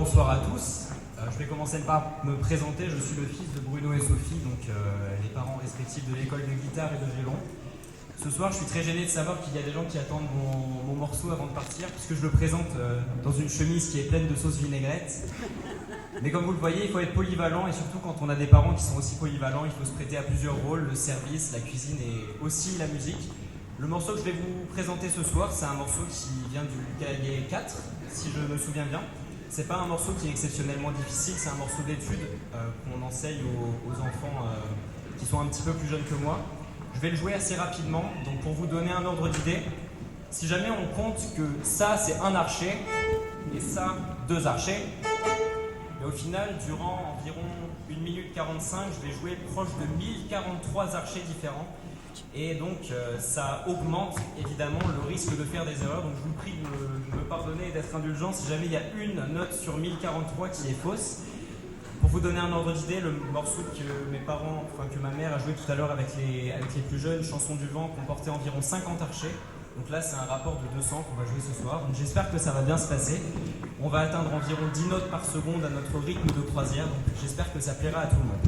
bonsoir à tous. Je vais commencer par me présenter. Je suis le fils de Bruno et Sophie, donc les parents respectifs de l'école de guitare et de violon. Ce soir, je suis très gêné de savoir qu'il y a des gens qui attendent mon morceau avant de partir, puisque je le présente dans une chemise qui est pleine de sauce vinaigrette. Mais comme vous le voyez, il faut être polyvalent, et surtout quand on a des parents qui sont aussi polyvalents, il faut se prêter à plusieurs rôles, le service, la cuisine et aussi la musique. Le morceau que je vais vous présenter ce soir, c'est un morceau qui vient du cahier 4, si je me souviens bien. C'est pas un morceau qui est exceptionnellement difficile, c'est un morceau d'étude qu'on enseigne aux enfants qui sont un petit peu plus jeunes que moi. Je vais le jouer assez rapidement, donc pour vous donner un ordre d'idée, si jamais on compte que ça c'est un archet et ça 2 archets, et au final, durant environ 1 minute 45, je vais jouer proche de 1043 archets différents. Et donc ça augmente évidemment le risque de faire des erreurs. Donc je vous prie de me pardonner et d'être indulgent si jamais il y a une note sur 1043 qui est fausse. Pour vous donner un ordre d'idée, le morceau que ma mère a joué tout à l'heure avec les plus jeunes, Chanson du vent, comportait environ 50 archets. Donc là c'est un rapport de 200 qu'on va jouer ce soir. Donc j'espère que ça va bien se passer. On va atteindre environ 10 notes par seconde à notre rythme de croisière. Donc j'espère que ça plaira à tout le monde.